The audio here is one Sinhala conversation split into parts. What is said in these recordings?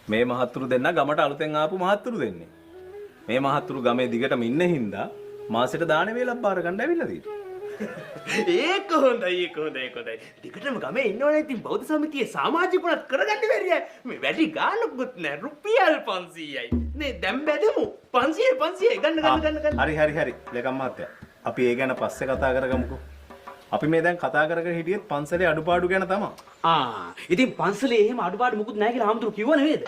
මේ මහත්තුරු දෙන්න ගමට අලුතෙන් ආපු මහත්තුරු දෙන්නේ. මේ මහත්තුරු ගමේ දිගටම ඉන්න හින්දා මාසෙට දාන වේලක් බාර ගන්න ඇවිල්ලා තියෙනවා. ඒක හොඳයි. දිගටම ගමේ ඉන්නවනේ ඉතින් බෞද්ධ සමිතියේ සමාජිකුණත් කරගන්න බැරිය. මේ වැඩි ගානකුත් නෑ රුපියල් 500යි. නේ දැන් බැදමු 500 ගන්න. හරි ලේකම් මහත්තයා. අපි ඒ ගැන පස්සේ කතා කරගමුකෝ. අපි මේ දැන් කතා කරගෙන හිටියෙත් පන්සලේ අඩුපාඩු ගැන තමයි. ඉතින් පන්සලේ එහෙම අඩුපාඩු මුකුත් නැහැ කියලා හාමුදුරුවෝ කිව්ව නෙවෙයිද?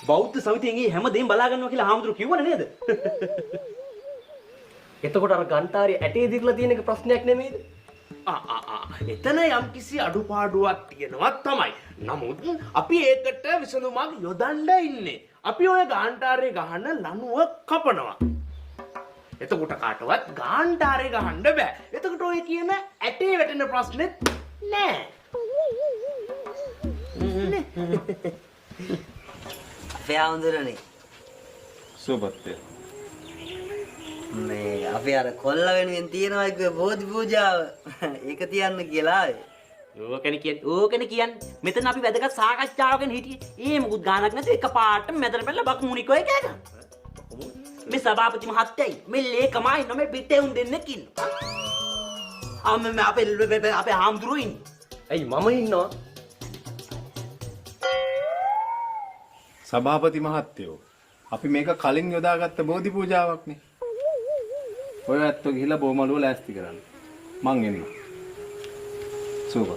බෞද්ධ සමිතියෙන් හැමදේම බලා ගන්නවා කියලා හාමුදුරුවෝ කිව්ව නේද? එතකොට අර ගන්ටාරේ ඇටේ දිගලා තියෙන එක ප්‍රශ්නයක් නෙමෙයිද? එතන යම්කිසි අඩුපාඩුවක් තියෙනවා තමයි. නමුත් අපි ඒකට විසඳුමක් යොදන්න ඉන්නේ. අපි ඔය ගාන්ටාරේ ගහන ලණුව කපනවා. එතකොට කාටවත් ගාන්ටාරේ ගහන්න බෑ. එතකොට ඔය කියන ඇටේ වැටෙන ප්‍රශ්නෙත් නෑ. අපේ ආඳුරනේ සුබත් මේ අපි අර කොල්ල වෙනුවෙන් තියනවා කිව්වේ බෝධි පූජාව. ඒක තියන්න කියලා ආවේ. ඕකනේ කියන්නේ. මෙතන අපි වැදගත් සාකච්ඡාවකින් හිටියේ. ඒ මොකුත් ගානක් නැති එකපාරට මෙතන බැලලා බක් මුනිකෝ එක එක. මේ සභාපති මහත්තයයි මේ ලේකමයි නෝ මේ පිටේ උන් දෙන්නෙක් ඉන්නවා. මේ අපේ හාමුදුරුවෝ ඉන්නේ. ඇයි මම ඉන්නවා? සභාපති මහත්තයෝ අපි මේක කලින් යොදාගත්ත බෝධි පූජාවක් නේ. ඔය ඇත්තෝ ගිහිල්ලා බොමළුව ලෑස්ති කරන්න. මං එන්නම්. සුබ.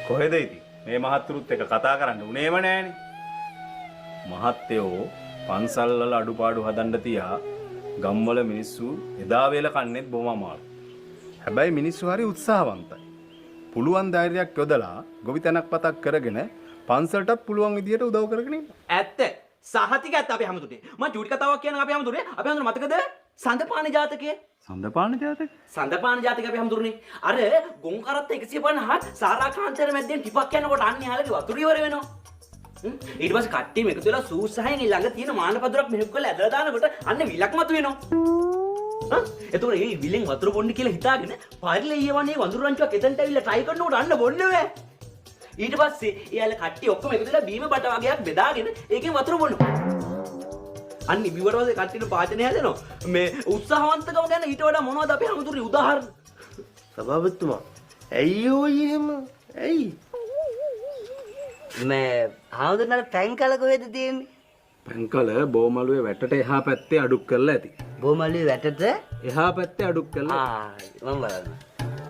කොහෙද ඉතින්? මේ මහත්තුරුත් එක්ක කතා කරන්න උනේම නෑනේ. මහත්තයෝ පන්සල් වල අඩුපාඩු හදන්න තියා ගම්වල මිනිස්සු එදා වේල කන්නේත් බොම අමාරු. හැබැයි මිනිස්සු හරි උත්සාහවන්තයි. පුළුවන් ධෛර්යයක් යොදලා ගොවිතැනක් පතක් කරගෙන පන්සලටත් පුළුවන් විදියට උදව් කරගෙන ඉන්න. ඇත්ත. සහතික ඇත්ත අපේ හැමතුනේ. මම චූටි කතාවක් කියනවා අපේ හැමතුනේ. අපේ හැමතුනේ මතකද? සඳපාන ජාතකය. සඳපාන ජාතකය? සඳපාන ජාතකය අපේ හැමතුනේ. අර ගොන් කරත්ත 150 සාරා කාන්තර මැද්දෙන් ටිපක් යනකොට අන්නේ යාලගේ වතුර ඉවර වෙනවා. ඊට පස්සේ කට්ටියම එකතු වෙලා සූසහයෙන් ළඟ තියෙන මානපදුරක් මෙහෙක් කරලා ඇදලා දානකොට අන්න විලක් මතු වෙනවා. එතකොට මේ විලෙන් වතුර බොන්න කියලා හිතාගෙන පාරිලේ ඊවන්නේ වඳුරු රංචුවක් එතනට ඇවිල්ලා try කරනකොට අන්න බොන්න බෑ. ඊට පස්සේ එයාලා කට්ටිය ඔක්කොම එකතු වෙලා බීම බට වගේක් බෙදාගෙන ඒකෙන් වතුර බොනවා. අන්න ඉබිවට පස්සේ කට්ටියට පාචනය හැදෙනවා. මේ උත්සාහවන්තකම ගැන ඊට වඩා මොනවද අපි හමුදුරේ උදාහරණ? සභාපතිතුමා ඇයි ඔය එහෙම? ඇයි? මේ ආඳුරනේ පැංකල කොහෙද තියෙන්නේ? පැංකල බොමළුවේ වැටට එහා පැත්තේ අඩුක් කරලා ඇති. බොමළුවේ වැටට එහා පැත්තේ අඩුක් කරලා. මම බලන්න.